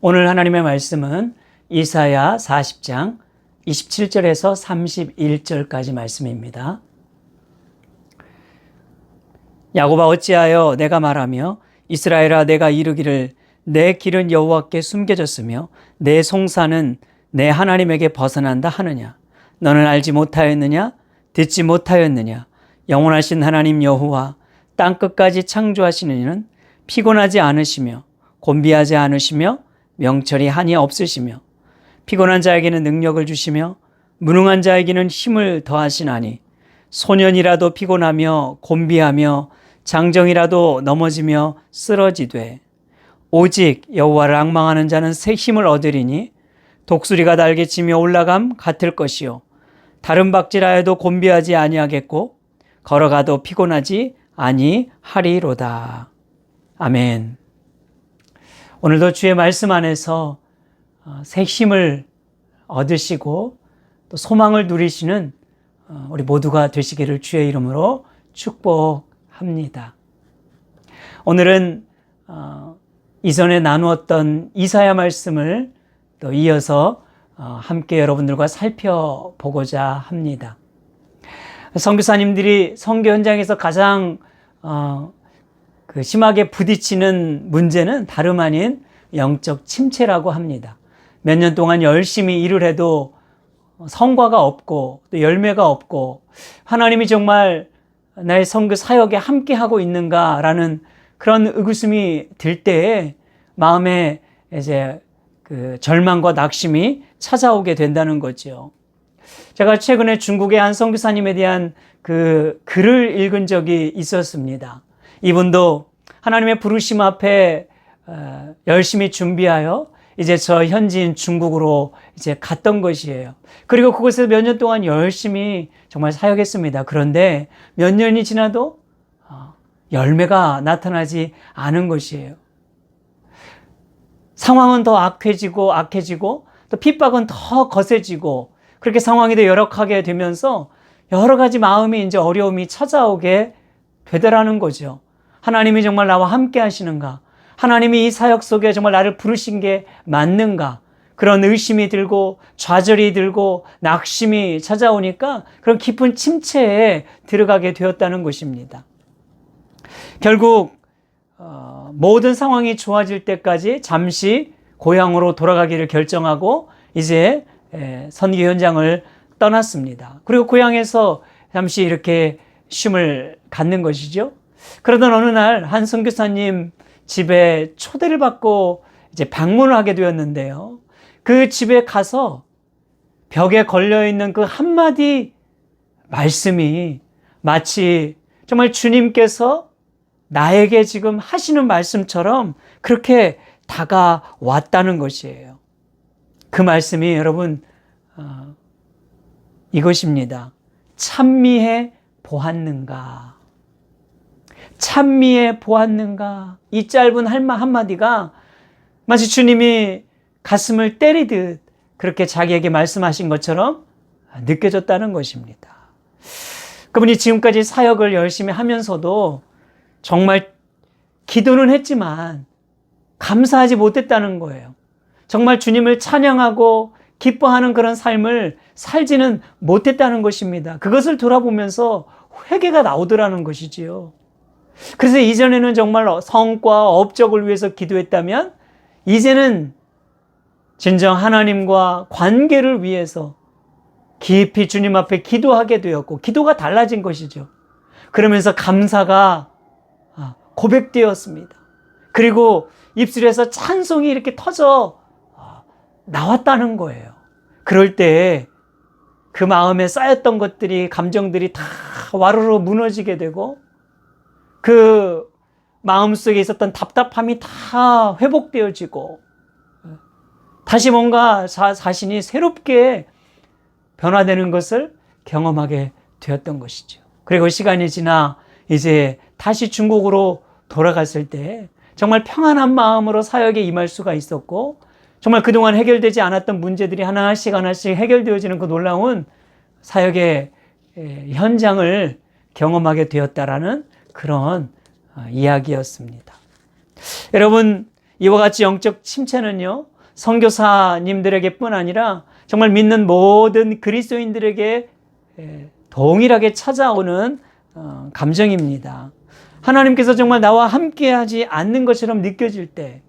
오늘 하나님의 말씀은 이사야 40장 27절에서 31절까지 말씀입니다. 야곱아 어찌하여 내가 말하며 이스라엘아 내가 이르기를 내 길은 여호와께 숨겨졌으며 내 송사는 내 하나님에게 벗어난다 하느냐. 너는 알지 못하였느냐? 듣지 못하였느냐? 영원하신 하나님 여호와 땅끝까지 창조하시는 이는 피곤하지 않으시며 곤비하지 않으시며 명철이 한이 없으시며 피곤한 자에게는 능력을 주시며 무능한 자에게는 힘을 더하시나니 소년이라도 피곤하며 곤비하며 장정이라도 넘어지며 쓰러지되 오직 여호와를 앙망하는 자는 새 힘을 얻으리니 독수리가 날개치며 올라감 같을 것이요 다른 박질하여도 곤비하지 아니하겠고 걸어가도 피곤하지 아니하리로다. 아멘. 오늘도 주의 말씀 안에서 새 힘을 얻으시고 또 소망을 누리시는 우리 모두가 되시기를 주의 이름으로 축복합니다. 오늘은 이전에 나누었던 이사야 말씀을 또 이어서 함께 여러분들과 살펴보고자 합니다. 선교사님들이 선교 현장에서 가장 심하게 부딪히는 문제는 다름 아닌 영적 침체라고 합니다. 몇 년 동안 열심히 일을 해도 성과가 없고 또 열매가 없고 하나님이 정말 나의 선교 사역에 함께하고 있는가라는 그런 의구심이 들 때에 마음에 이제 절망과 낙심이 찾아오게 된다는 거죠. 제가 최근에 중국의 한 선교사님에 대한 글을 읽은 적이 있었습니다. 이분도 하나님의 부르심 앞에 열심히 준비하여 이제 저 현지인 중국으로 이제 갔던 것이에요. 그리고 그곳에서 몇 년 동안 열심히 정말 사역했습니다. 그런데 몇 년이 지나도 열매가 나타나지 않은 것이에요. 상황은 더 악해지고 또 핍박은 더 거세지고 그렇게 상황이 더 열악하게 되면서 여러 가지 마음이 이제 어려움이 찾아오게 되더라는 거죠. 하나님이 정말 나와 함께 하시는가? 하나님이 이 사역 속에 정말 나를 부르신 게 맞는가? 그런 의심이 들고 좌절이 들고 낙심이 찾아오니까 그런 깊은 침체에 들어가게 되었다는 것입니다. 결국 모든 상황이 좋아질 때까지 잠시 고향으로 돌아가기를 결정하고 이제 선교 현장을 떠났습니다. 그리고 고향에서 잠시 이렇게 쉼을 갖는 것이죠. 그러던 어느 날 한 선교사님 집에 초대를 받고 이제 방문을 하게 되었는데요. 그 집에 가서 벽에 걸려있는 그 한마디 말씀이 마치 정말 주님께서 나에게 지금 하시는 말씀처럼 그렇게 다가왔다는 것이에요. 그 말씀이 여러분 이것입니다. 찬미해 보았는가? 찬미해 보았는가? 이 짧은 한마디가 마치 주님이 가슴을 때리듯 그렇게 자기에게 말씀하신 것처럼 느껴졌다는 것입니다. 그분이 지금까지 사역을 열심히 하면서도 정말 기도는 했지만 감사하지 못했다는 거예요. 정말 주님을 찬양하고 기뻐하는 그런 삶을 살지는 못했다는 것입니다. 그것을 돌아보면서 회개가 나오더라는 것이지요. 그래서 이전에는 정말 성과 업적을 위해서 기도했다면 이제는 진정 하나님과 관계를 위해서 깊이 주님 앞에 기도하게 되었고 기도가 달라진 것이죠. 그러면서 감사가 고백되었습니다. 그리고 입술에서 찬송이 이렇게 터져 나왔다는 거예요. 그럴 때 그 마음에 쌓였던 것들이 감정들이 다 와르르 무너지게 되고 그 마음속에 있었던 답답함이 다 회복되어지고 다시 뭔가 자신이 새롭게 변화되는 것을 경험하게 되었던 것이죠. 그리고 시간이 지나 이제 다시 중국으로 돌아갔을 때 정말 평안한 마음으로 사역에 임할 수가 있었고 정말 그동안 해결되지 않았던 문제들이 하나씩 해결되어지는 그 놀라운 사역의 현장을 경험하게 되었다라는 그런 이야기였습니다. 여러분, 이와 같이 영적 침체는요, 선교사님들에게뿐 아니라 정말 믿는 모든 그리스도인들에게 동일하게 찾아오는 감정입니다. 하나님께서 정말 나와 함께하지 않는 것처럼 느껴질 때,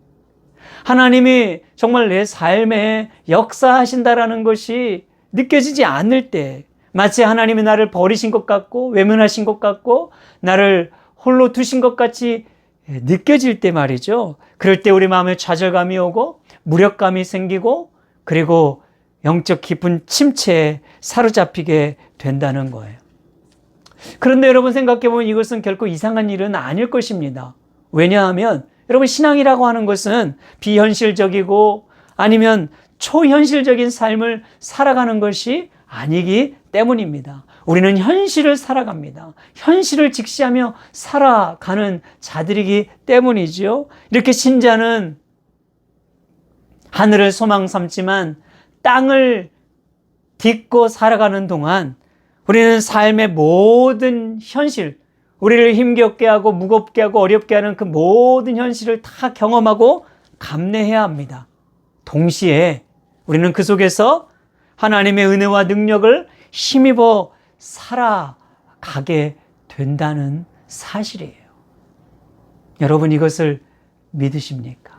하나님이 정말 내 삶에 역사하신다라는 것이 느껴지지 않을 때, 마치 하나님이 나를 버리신 것 같고 외면하신 것 같고 나를 홀로 두신 것 같이 느껴질 때 말이죠. 그럴 때 우리 마음에 좌절감이 오고 무력감이 생기고, 그리고 영적 깊은 침체에 사로잡히게 된다는 거예요. 그런데 여러분 생각해보면 이것은 결코 이상한 일은 아닐 것입니다. 왜냐하면 여러분, 신앙이라고 하는 것은 비현실적이고 아니면 초현실적인 삶을 살아가는 것이 아니기 때문입니다. 우리는 현실을 살아갑니다. 현실을 직시하며 살아가는 자들이기 때문이죠. 이렇게 신자는 하늘을 소망 삼지만 땅을 딛고 살아가는 동안 우리는 삶의 모든 현실, 우리를 힘겹게 하고 무겁게 하고 어렵게 하는 그 모든 현실을 다 경험하고 감내해야 합니다. 동시에 우리는 그 속에서 하나님의 은혜와 능력을 힘입어 살아가게 된다는 사실이에요. 여러분, 이것을 믿으십니까?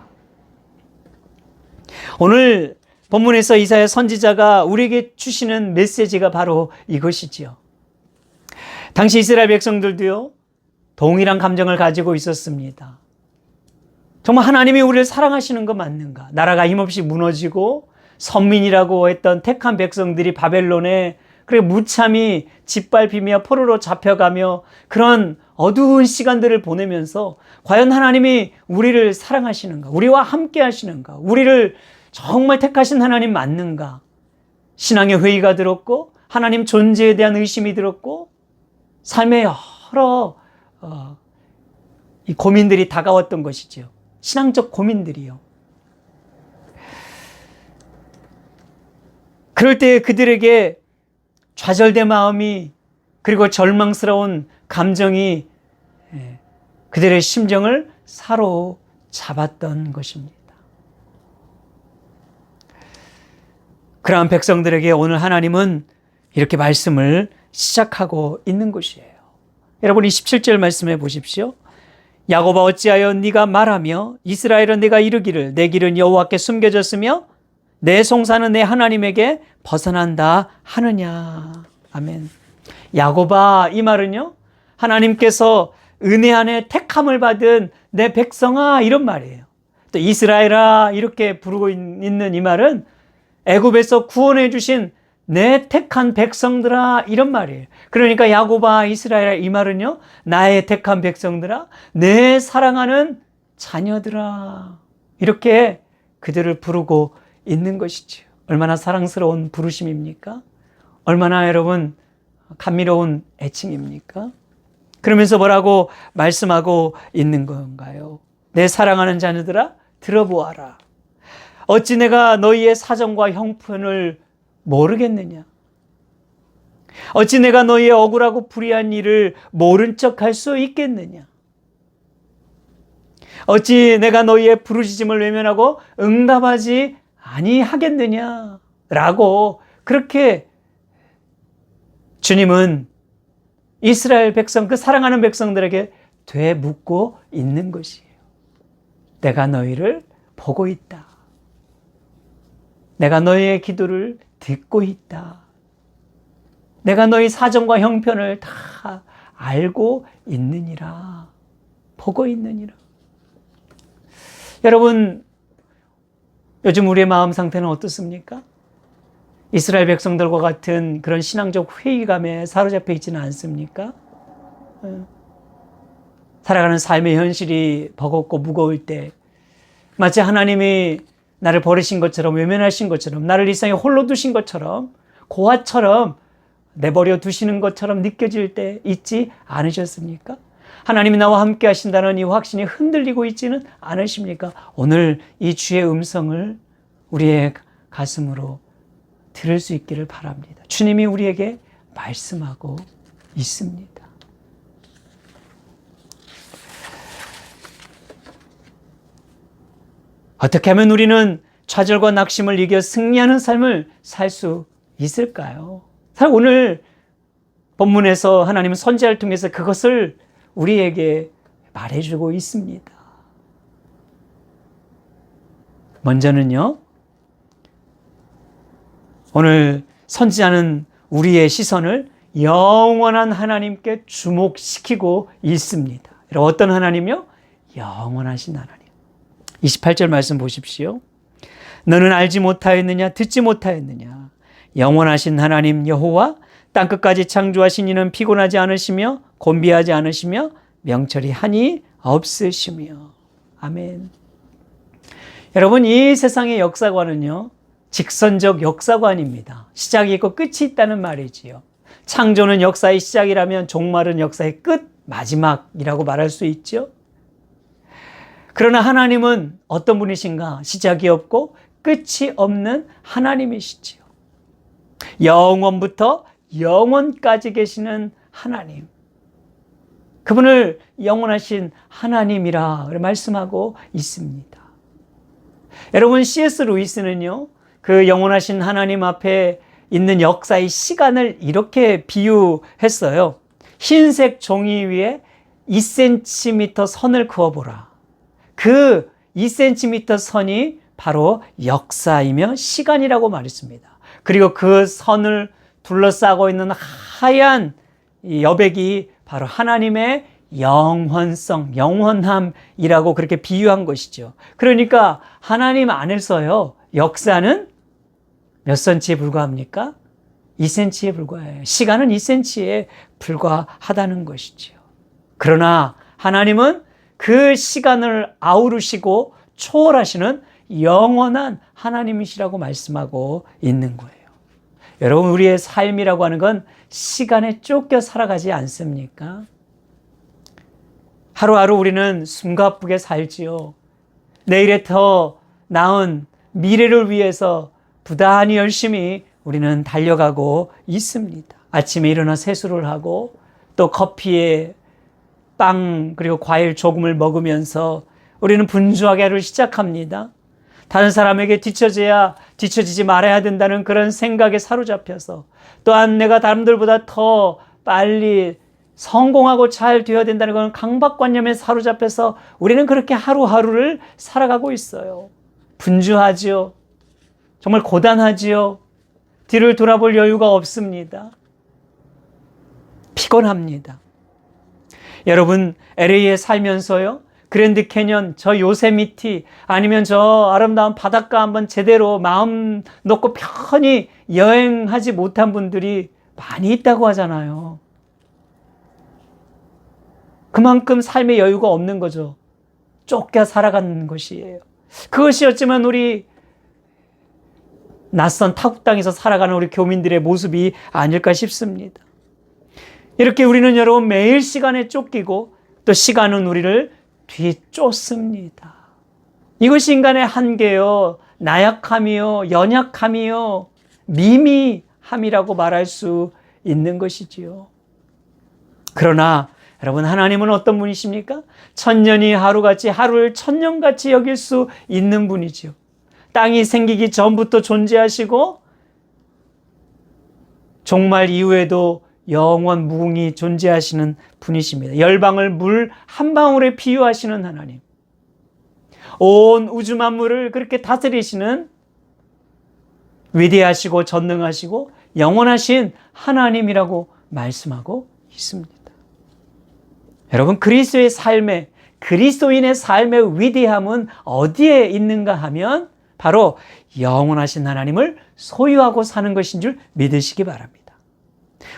오늘 본문에서 이사야 선지자가 우리에게 주시는 메시지가 바로 이것이지요. 당시 이스라엘 백성들도요, 동일한 감정을 가지고 있었습니다. 정말 하나님이 우리를 사랑하시는 거 맞는가? 나라가 힘없이 무너지고 선민이라고 했던 택한 백성들이 바벨론에 그렇게 무참히 짓밟히며 포로로 잡혀가며 그런 어두운 시간들을 보내면서 과연 하나님이 우리를 사랑하시는가? 우리와 함께 하시는가? 우리를 정말 택하신 하나님 맞는가? 신앙의 회의가 들었고 하나님 존재에 대한 의심이 들었고 삶의 여러 이 고민들이 다가왔던 것이죠. 신앙적 고민들이요. 그럴 때 그들에게 좌절된 마음이, 그리고 절망스러운 감정이 그들의 심정을 사로잡았던 것입니다. 그러한 백성들에게 오늘 하나님은 이렇게 말씀을 시작하고 있는 것이에요. 여러분, 이 17절 말씀해 보십시오. 야곱아, 어찌하여 네가 말하며 이스라엘은 네가 이르기를 내 길은 여호와께 숨겨졌으며 내 송사는 내 하나님에게 벗어난다 하느냐. 아멘. 야곱아, 이 말은요, 하나님께서 은혜 안에 택함을 받은 내 백성아, 이런 말이에요. 또 이스라엘아, 이렇게 부르고 있는 이 말은 애굽에서 구원해 주신 내 택한 백성들아, 이런 말이에요. 그러니까 야곱아, 이스라엘아, 이 말은요, 나의 택한 백성들아, 내 사랑하는 자녀들아, 이렇게 그들을 부르고 있는 것이죠. 얼마나 사랑스러운 부르심입니까? 얼마나 여러분 감미로운 애칭입니까? 그러면서 뭐라고 말씀하고 있는 건가요? 내 사랑하는 자녀들아, 들어보아라. 어찌 내가 너희의 사정과 형편을 모르겠느냐? 어찌 내가 너희의 억울하고 불의한 일을 모른 척할 수 있겠느냐? 어찌 내가 너희의 부르짖음을 외면하고 응답하지 아니하겠느냐? 라고 그렇게 주님은 이스라엘 백성, 그 사랑하는 백성들에게 되묻고 있는 것이에요. 내가 너희를 보고 있다. 내가 너희의 기도를 듣고 있다. 내가 너희 사정과 형편을 다 알고 있느니라. 보고 있느니라. 여러분, 요즘 우리의 마음 상태는 어떻습니까? 이스라엘 백성들과 같은 그런 신앙적 회의감에 사로잡혀 있지는 않습니까? 살아가는 삶의 현실이 버겁고 무거울 때, 마치 하나님이 나를 버리신 것처럼, 외면하신 것처럼, 나를 이 세상에 홀로 두신 것처럼, 고아처럼 내버려 두시는 것처럼 느껴질 때 있지 않으셨습니까? 하나님이 나와 함께 하신다는 이 확신이 흔들리고 있지는 않으십니까? 오늘 이 주의 음성을 우리의 가슴으로 들을 수 있기를 바랍니다. 주님이 우리에게 말씀하고 있습니다. 어떻게 하면 우리는 좌절과 낙심을 이겨 승리하는 삶을 살 수 있을까요? 사실 오늘 본문에서 하나님은 선지자를 통해서 그것을 우리에게 말해주고 있습니다. 먼저는요, 오늘 선지자는 우리의 시선을 영원한 하나님께 주목시키고 있습니다. 여러분, 어떤 하나님이요? 영원하신 하나님. 28절 말씀 보십시오. 너는 알지 못하였느냐? 듣지 못하였느냐? 영원하신 하나님 여호와 땅끝까지 창조하신 이는 피곤하지 않으시며 곤비하지 않으시며 명철이 한이 없으시며. 아멘. 여러분, 이 세상의 역사관은요, 직선적 역사관입니다. 시작이 있고 끝이 있다는 말이지요. 창조는 역사의 시작이라면 종말은 역사의 끝, 마지막이라고 말할 수 있죠. 그러나 하나님은 어떤 분이신가? 시작이 없고 끝이 없는 하나님이시지요. 영원부터 영원까지 계시는 하나님. 그분을 영원하신 하나님이라 말씀하고 있습니다. 여러분, C.S. 루이스는요, 그 영원하신 하나님 앞에 있는 역사의 시간을 이렇게 비유했어요. 흰색 종이 위에 2cm 선을 그어보라. 그 2cm 선이 바로 역사이며 시간이라고 말했습니다. 그리고 그 선을 둘러싸고 있는 하얀 여백이 바로 하나님의 영원성, 영원함이라고 그렇게 비유한 것이죠. 그러니까 하나님 안에서요, 역사는 몇 cm에 불과합니까? 2cm에 불과해요. 시간은 2cm에 불과하다는 것이죠. 그러나 하나님은 그 시간을 아우르시고 초월하시는 영원한 하나님이시라고 말씀하고 있는 거예요. 여러분, 우리의 삶이라고 하는 건 시간에 쫓겨 살아가지 않습니까? 하루하루 우리는 숨가쁘게 살지요. 내일에 더 나은 미래를 위해서 부단히 열심히 우리는 달려가고 있습니다. 아침에 일어나 세수를 하고 또 커피에 빵 그리고 과일 조금을 먹으면서 우리는 분주하게 하루를 시작합니다. 다른 사람에게 뒤처지지 말아야 된다는 그런 생각에 사로잡혀서, 또한 내가 남들보다 더 빨리 성공하고 잘 되어야 된다는 그런 강박관념에 사로잡혀서 우리는 그렇게 하루하루를 살아가고 있어요. 분주하지요. 정말 고단하지요. 뒤를 돌아볼 여유가 없습니다. 피곤합니다. 여러분, LA에 살면서요, 그랜드 캐년, 저 요세미티, 아니면 저 아름다운 바닷가 한번 제대로 마음 놓고 편히 여행하지 못한 분들이 많이 있다고 하잖아요. 그만큼 삶의 여유가 없는 거죠. 쫓겨 살아가는 것이에요. 그것이었지만 우리 낯선 타국 땅에서 살아가는 우리 교민들의 모습이 아닐까 싶습니다. 이렇게 우리는 여러분 매일 시간에 쫓기고 또 시간은 우리를 뒤쫓습니다. 이것이 인간의 한계요, 나약함이요, 연약함이요, 미미함이라고 말할 수 있는 것이지요. 그러나 여러분, 하나님은 어떤 분이십니까? 천년이 하루같이, 하루를 천년같이 여길 수 있는 분이지요. 땅이 생기기 전부터 존재하시고 종말 이후에도 영원 무궁히 존재하시는 분이십니다. 열방을 물 한 방울에 비유하시는 하나님, 온 우주 만물을 그렇게 다스리시는 위대하시고 전능하시고 영원하신 하나님이라고 말씀하고 있습니다. 여러분, 그리스도인의 삶의 위대함은 어디에 있는가 하면 바로 영원하신 하나님을 소유하고 사는 것인 줄 믿으시기 바랍니다.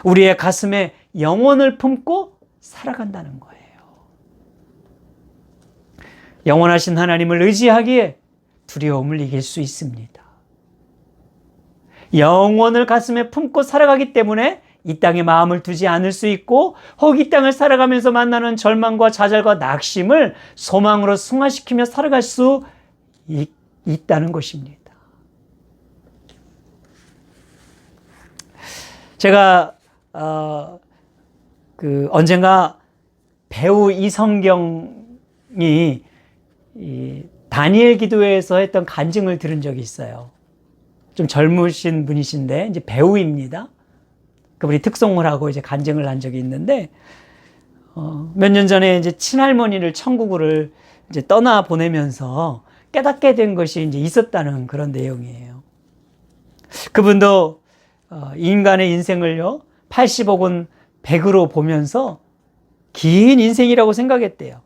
우리의 가슴에 영원을 품고 살아간다는 거예요. 영원하신 하나님을 의지하기에 두려움을 이길 수 있습니다. 영원을 가슴에 품고 살아가기 때문에 이 땅에 마음을 두지 않을 수 있고, 혹 이 땅을 살아가면서 만나는 절망과 좌절과 낙심을 소망으로 승화시키며 살아갈 수 있다는 것입니다. 제가 언젠가 배우 이성경이 다니엘 기도회에서 했던 간증을 들은 적이 있어요. 좀 젊으신 분이신데 이제 배우입니다. 그분이 특송을 하고 이제 간증을 한 적이 있는데 몇 년 전에 이제 친할머니를 천국을 이제 떠나 보내면서 깨닫게 된 것이 이제 있었다는 그런 내용이에요. 그분도 인간의 인생을요 80 혹은 100으로 보면서 긴 인생이라고 생각했대요.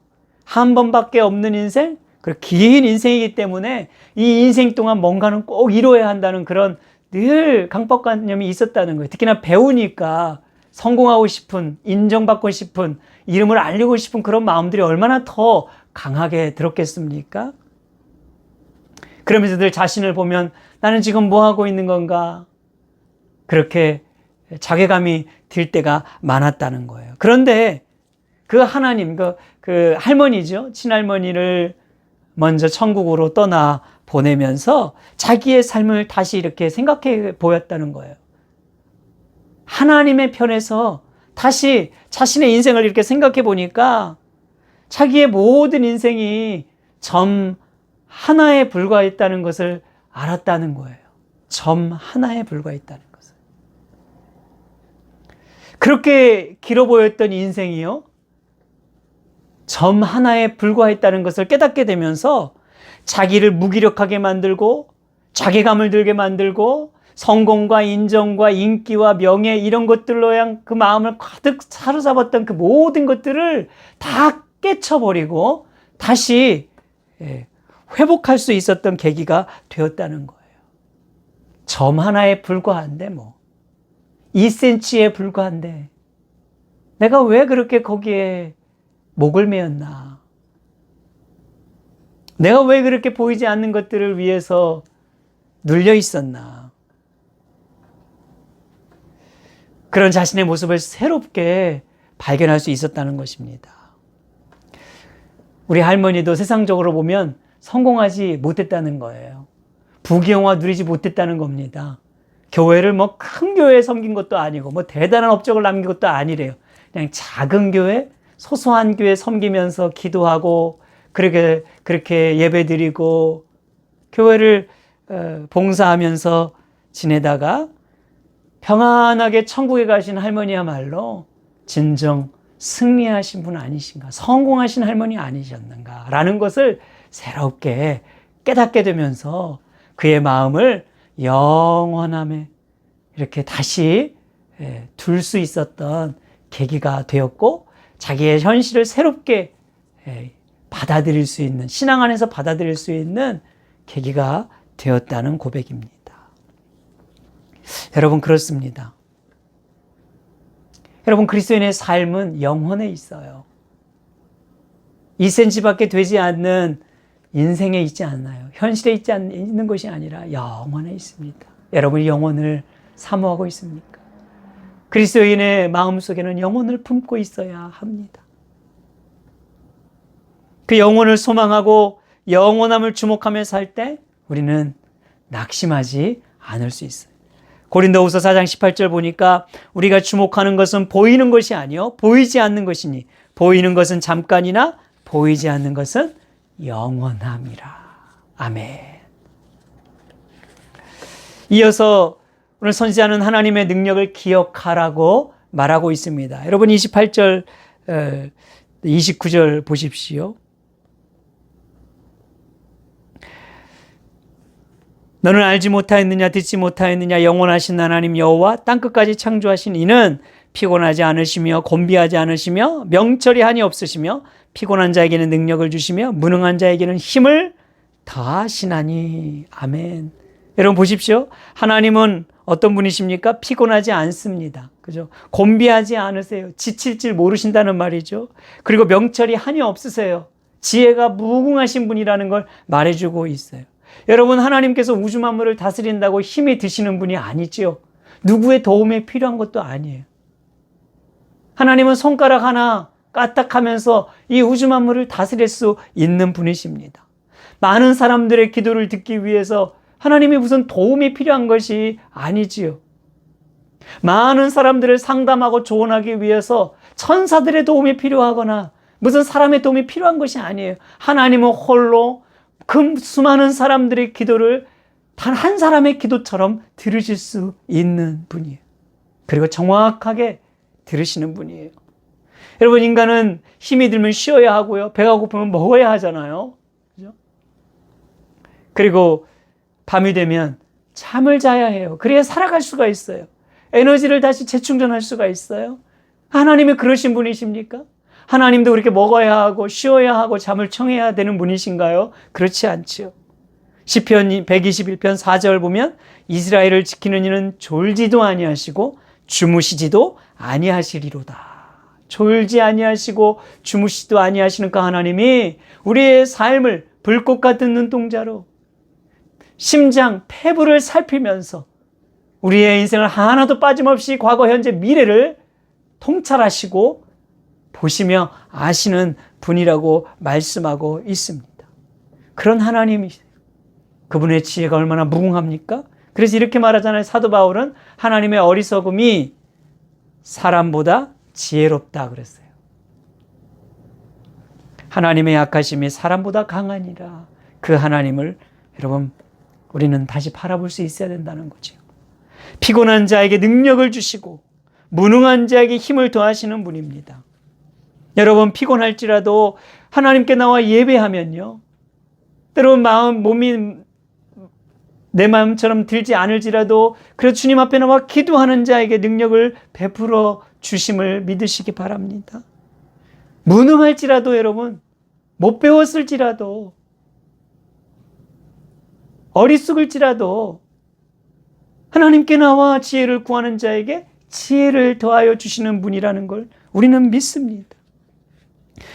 한 번밖에 없는 인생, 그리고 긴 인생이기 때문에 이 인생 동안 뭔가는 꼭 이루어야 한다는 그런 늘 강박관념이 있었다는 거예요. 특히나 배우니까 성공하고 싶은, 인정받고 싶은, 이름을 알리고 싶은 그런 마음들이 얼마나 더 강하게 들었겠습니까? 그러면서 늘 자신을 보면 나는 지금 뭐 하고 있는 건가? 그렇게 자괴감이 들 때가 많았다는 거예요. 그런데 그 하나님, 그 할머니죠. 친할머니를 먼저 천국으로 떠나 보내면서 자기의 삶을 다시 이렇게 생각해 보였다는 거예요. 하나님의 편에서 다시 자신의 인생을 이렇게 생각해 보니까 자기의 모든 인생이 점 하나에 불과했다는 것을 알았다는 거예요. 점 하나에 불과했다는 것을. 그렇게 길어 보였던 인생이요. 점 하나에 불과했다는 것을 깨닫게 되면서 자기를 무기력하게 만들고 자괴감을 들게 만들고 성공과 인정과 인기와 명예 이런 것들로 향한 그 마음을 가득 사로잡았던 그 모든 것들을 다 깨쳐버리고 다시 회복할 수 있었던 계기가 되었다는 거예요. 점 하나에 불과한데 뭐 2cm에 불과한데 내가 왜 그렇게 거기에 목을 메었나? 내가 왜 그렇게 보이지 않는 것들을 위해서 눌려 있었나? 그런 자신의 모습을 새롭게 발견할 수 있었다는 것입니다. 우리 할머니도 세상적으로 보면 성공하지 못했다는 거예요. 부귀영화 누리지 못했다는 겁니다. 교회를 뭐 큰 교회에 섬긴 것도 아니고 뭐 대단한 업적을 남긴 것도 아니래요. 그냥 작은 교회, 소소한 교회 섬기면서 기도하고 그렇게 예배드리고 교회를 봉사하면서 지내다가 평안하게 천국에 가신 할머니야말로 진정 승리하신 분 아니신가, 성공하신 할머니 아니셨는가 라는 것을 새롭게 깨닫게 되면서 그의 마음을 영원함에 이렇게 다시 둘 수 있었던 계기가 되었고 자기의 현실을 새롭게 받아들일 수 있는, 신앙 안에서 받아들일 수 있는 계기가 되었다는 고백입니다. 여러분 그렇습니다. 여러분 그리스도인의 삶은 영혼에 있어요. 2cm밖에 되지 않는 인생에 있지 않나요? 현실에 있는 것이 아니라 영혼에 있습니다. 여러분이 영혼을 사모하고 있습니까? 그리스도인의 마음속에는 영혼을 품고 있어야 합니다. 그 영혼을 소망하고 영원함을 주목하며 살 때 우리는 낙심하지 않을 수 있어요. 고린도후서 4장 18절 보니까 우리가 주목하는 것은 보이는 것이 아니요 보이지 않는 것이니 보이는 것은 잠깐이나 보이지 않는 것은 영원함이라. 아멘. 이어서 오늘 선지자는 하나님의 능력을 기억하라고 말하고 있습니다. 여러분 28절, 29절 보십시오. 너는 알지 못하였느냐 듣지 못하였느냐 영원하신 하나님 여호와 땅끝까지 창조하신 이는 피곤하지 않으시며 곤비하지 않으시며 명철이 한이 없으시며 피곤한 자에게는 능력을 주시며 무능한 자에게는 힘을 더하시나니. 아멘. 여러분 보십시오. 하나님은 어떤 분이십니까? 피곤하지 않습니다. 그죠? 곤비하지 않으세요. 지칠 줄 모르신다는 말이죠. 그리고 명철이 한이 없으세요. 지혜가 무궁하신 분이라는 걸 말해주고 있어요. 여러분 하나님께서 우주 만물을 다스린다고 힘이 드시는 분이 아니지요. 누구의 도움이 필요한 것도 아니에요. 하나님은 손가락 하나 까딱하면서 이 우주 만물을 다스릴 수 있는 분이십니다. 많은 사람들의 기도를 듣기 위해서 하나님이 무슨 도움이 필요한 것이 아니지요. 많은 사람들을 상담하고 조언하기 위해서 천사들의 도움이 필요하거나 무슨 사람의 도움이 필요한 것이 아니에요. 하나님은 홀로 그 수많은 사람들의 기도를 단 한 사람의 기도처럼 들으실 수 있는 분이에요. 그리고 정확하게 들으시는 분이에요. 여러분, 인간은 힘이 들면 쉬어야 하고요. 배가 고프면 먹어야 하잖아요. 그죠? 그리고 밤이 되면 잠을 자야 해요. 그래야 살아갈 수가 있어요. 에너지를 다시 재충전할 수가 있어요. 하나님이 그러신 분이십니까? 하나님도 그렇게 먹어야 하고 쉬어야 하고 잠을 청해야 되는 분이신가요? 그렇지 않지요. 시편 121편 4절 보면 이스라엘을 지키는 이는 졸지도 아니하시고 주무시지도 아니하시리로다. 졸지 아니하시고 주무시지도 아니하시는 그 하나님이 우리의 삶을 불꽃 같은 눈동자로 심장, 폐부를 살피면서 우리의 인생을 하나도 빠짐없이 과거, 현재, 미래를 통찰하시고 보시며 아시는 분이라고 말씀하고 있습니다. 그런 하나님이세요. 그분의 지혜가 얼마나 무궁합니까? 그래서 이렇게 말하잖아요. 사도 바울은 하나님의 어리석음이 사람보다 지혜롭다 그랬어요. 하나님의 약하심이 사람보다 강하니라. 그 하나님을 여러분, 우리는 다시 바라볼 수 있어야 된다는 거죠. 피곤한 자에게 능력을 주시고 무능한 자에게 힘을 더하시는 분입니다. 여러분, 피곤할지라도 하나님께 나와 예배하면요, 때로는 몸이 내 마음처럼 들지 않을지라도 그래도 주님 앞에 나와 기도하는 자에게 능력을 베풀어 주심을 믿으시기 바랍니다. 무능할지라도 여러분, 못 배웠을지라도 어리석을지라도 하나님께 나와 지혜를 구하는 자에게 지혜를 더하여 주시는 분이라는 걸 우리는 믿습니다.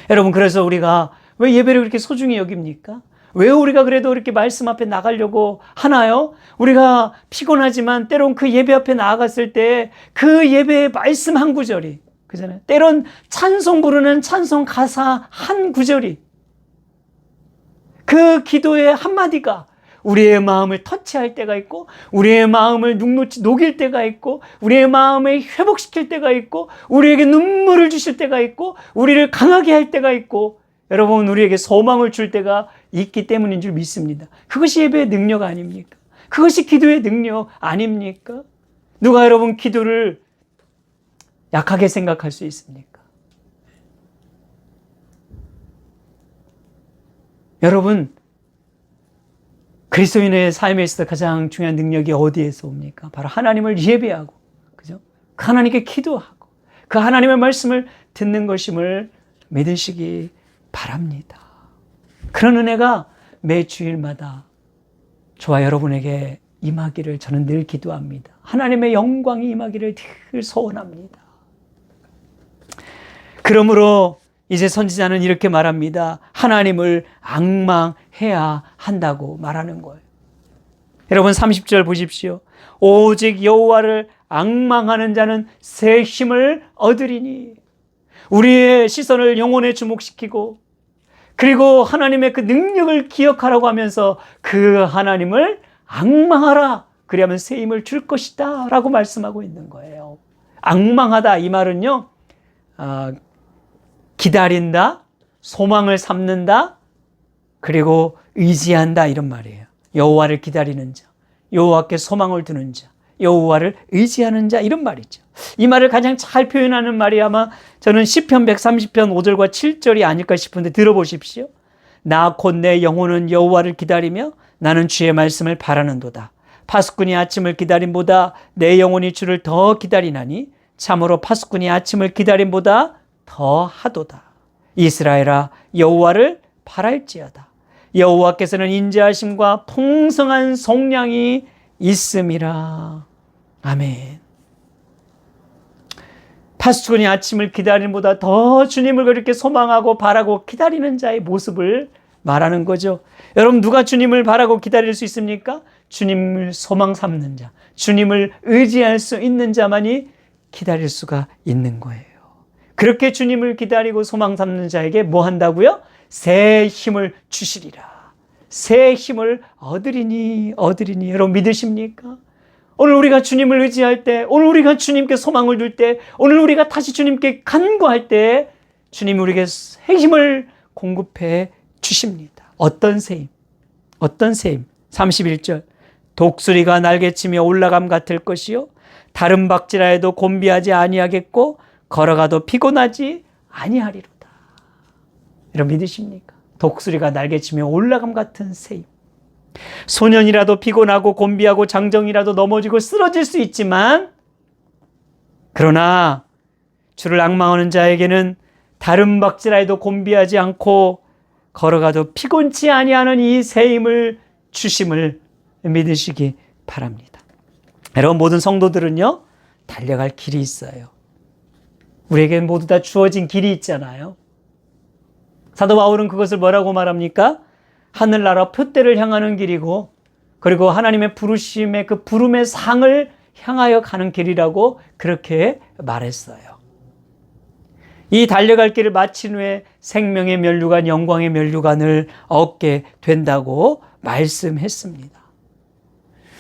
여러분, 그래서 우리가 왜 예배를 그렇게 소중히 여깁니까? 왜 우리가 그래도 이렇게 말씀 앞에 나가려고 하나요? 우리가 피곤하지만 때론 그 예배 앞에 나아갔을 때 그 예배의 말씀 한 구절이, 그잖아요. 때론 찬송 부르는 찬송 가사 한 구절이, 그 기도의 한마디가 우리의 마음을 터치할 때가 있고, 우리의 마음을 눅눅이 녹일 때가 있고, 우리의 마음을 회복시킬 때가 있고, 우리에게 눈물을 주실 때가 있고, 우리를 강하게 할 때가 있고, 여러분, 우리에게 소망을 줄 때가 있기 때문인 줄 믿습니다. 그것이 예배의 능력 아닙니까? 그것이 기도의 능력 아닙니까? 누가 여러분 기도를 약하게 생각할 수 있습니까? 여러분, 그리스도인의 삶에 있어서 가장 중요한 능력이 어디에서 옵니까? 바로 하나님을 예배하고, 그죠? 그 하나님께 기도하고, 그 하나님의 말씀을 듣는 것임을 믿으시기 바랍니다. 그런 은혜가 매 주일마다 저와 여러분에게 임하기를 저는 늘 기도합니다. 하나님의 영광이 임하기를 늘 소원합니다. 그러므로 이제 선지자는 이렇게 말합니다. 하나님을 앙망해야 한다고 말하는 거예요. 여러분, 30절 보십시오. 오직 여호와를 앙망하는 자는 새 힘을 얻으리니. 우리의 시선을 영혼에 주목시키고, 그리고 하나님의 그 능력을 기억하라고 하면서 그 하나님을 앙망하라. 그리하면 새 힘을 줄 것이다 라고 말씀하고 있는 거예요. 앙망하다, 이 말은요, 기다린다, 소망을 삼는다, 그리고 의지한다, 이런 말이에요. 여호와를 기다리는 자, 여호와께 소망을 두는 자, 여호와를 의지하는 자, 이런 말이죠. 이 말을 가장 잘 표현하는 말이 아마 저는 시편 130편 5절과 7절이 아닐까 싶은데 들어보십시오. 나 곧 내 영혼은 여호와를 기다리며 나는 주의 말씀을 바라는도다. 파수꾼이 아침을 기다림보다 내 영혼이 주를 더 기다리나니 참으로 파수꾼이 아침을 기다림보다 더 하도다. 이스라엘아, 여호와를 바랄지어다. 여호와께서는 인자하심과 풍성한 속량이 있음이라. 아멘. 파수꾼이 아침을 기다림보다 더 주님을 그렇게 소망하고 바라고 기다리는 자의 모습을 말하는 거죠. 여러분, 누가 주님을 바라고 기다릴 수 있습니까? 주님을 소망 삼는 자, 주님을 의지할 수 있는 자만이 기다릴 수가 있는 거예요. 그렇게 주님을 기다리고 소망 삼는 자에게 뭐 한다고요? 새 힘을 주시리라. 새 힘을 얻으리니. 여러분, 믿으십니까? 오늘 우리가 주님을 의지할 때, 오늘 우리가 주님께 소망을 둘 때, 오늘 우리가 다시 주님께 간구할 때 주님이 우리에게 새 힘을 공급해 주십니다. 어떤 새 힘? 어떤 새 힘? 31절. 독수리가 날개치며 올라감 같을 것이요 다른 박질하여도 곤비하지 아니하겠고 걸어가도 피곤하지 아니하리로다. 여러분 믿으십니까? 독수리가 날개치며 올라감 같은 새 힘. 소년이라도 피곤하고 곤비하고 장정이라도 넘어지고 쓰러질 수 있지만 그러나 주를 앙망하는 자에게는 다른 박질하여도 곤비하지 않고 걸어가도 피곤치 아니하는 이 새 힘을 주심을 믿으시기 바랍니다. 여러분 모든 성도들은요 달려갈 길이 있어요. 우리에게는 모두 다 주어진 길이 있잖아요. 사도 바울은 그것을 뭐라고 말합니까? 하늘나라 표대를 향하는 길이고 그리고 하나님의 부르심의 그 부름의 상을 향하여 가는 길이라고 그렇게 말했어요. 이 달려갈 길을 마친 후에 생명의 면류관, 영광의 면류관을 얻게 된다고 말씀했습니다.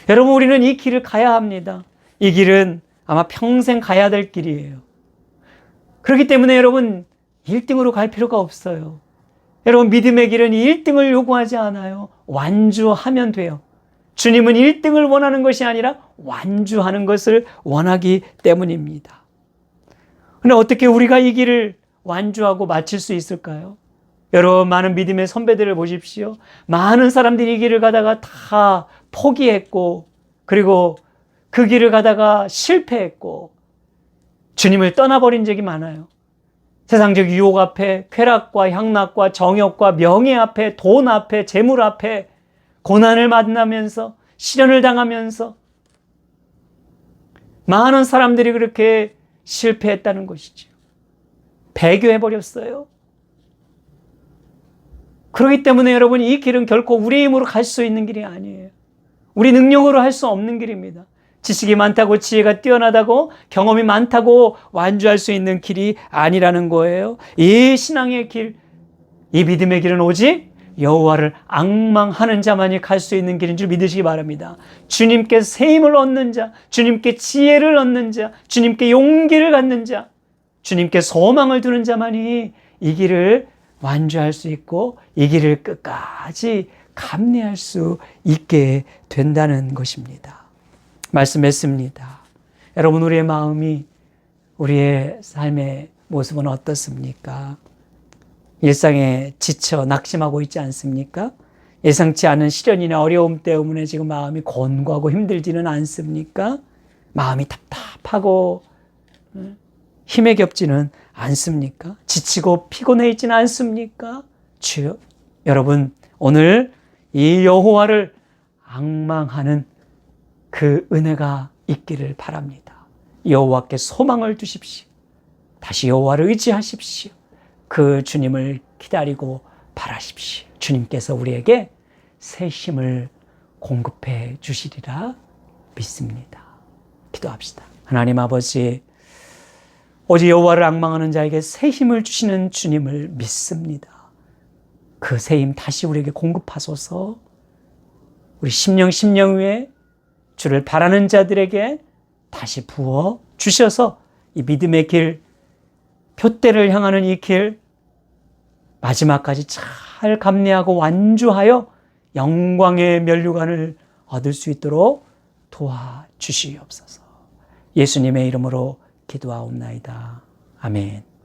여러분 우리는 이 길을 가야 합니다. 이 길은 아마 평생 가야 될 길이에요. 그렇기 때문에 여러분 1등으로 갈 필요가 없어요. 여러분 믿음의 길은 1등을 요구하지 않아요. 완주하면 돼요. 주님은 1등을 원하는 것이 아니라 완주하는 것을 원하기 때문입니다. 그런데 어떻게 우리가 이 길을 완주하고 마칠 수 있을까요? 여러분 많은 믿음의 선배들을 보십시오. 많은 사람들이 이 길을 가다가 다 포기했고 그리고 그 길을 가다가 실패했고 주님을 떠나버린 적이 많아요. 세상적 유혹 앞에 쾌락과 향락과 정욕과 명예 앞에 돈 앞에 재물 앞에 고난을 만나면서 시련을 당하면서 많은 사람들이 그렇게 실패했다는 것이죠. 배교해버렸어요. 그렇기 때문에 여러분 이 길은 결코 우리 힘으로 갈 수 있는 길이 아니에요. 우리 능력으로 할 수 없는 길입니다. 지식이 많다고 지혜가 뛰어나다고 경험이 많다고 완주할 수 있는 길이 아니라는 거예요. 이 신앙의 길, 이 믿음의 길은 오직 여호와를 앙망하는 자만이 갈 수 있는 길인 줄 믿으시기 바랍니다. 주님께 새 힘을 얻는 자, 주님께 지혜를 얻는 자, 주님께 용기를 갖는 자, 주님께 소망을 두는 자만이 이 길을 완주할 수 있고 이 길을 끝까지 감내할 수 있게 된다는 것입니다. 말씀했습니다. 여러분 우리의 마음이 우리의 삶의 모습은 어떻습니까? 일상에 지쳐 낙심하고 있지 않습니까? 예상치 않은 시련이나 어려움 때문에 지금 마음이 곤고하고 힘들지는 않습니까? 마음이 답답하고 힘에 겹지는 않습니까? 지치고 피곤해 있지는 않습니까? 주여, 여러분 오늘 이 여호와를 앙망하는 그 은혜가 있기를 바랍니다. 여호와께 소망을 두십시오. 다시 여호와를 의지하십시오. 그 주님을 기다리고 바라십시오. 주님께서 우리에게 새 힘을 공급해 주시리라 믿습니다. 기도합시다. 하나님 아버지, 오직 여호와를 앙망하는 자에게 새 힘을 주시는 주님을 믿습니다. 그 새 힘 다시 우리에게 공급하소서. 우리 심령 위에 주를 바라는 자들에게 다시 부어 주셔서 이 믿음의 길, 표대를 향하는 이 길 마지막까지 잘 감내하고 완주하여 영광의 면류관을 얻을 수 있도록 도와주시옵소서. 예수님의 이름으로 기도하옵나이다. 아멘.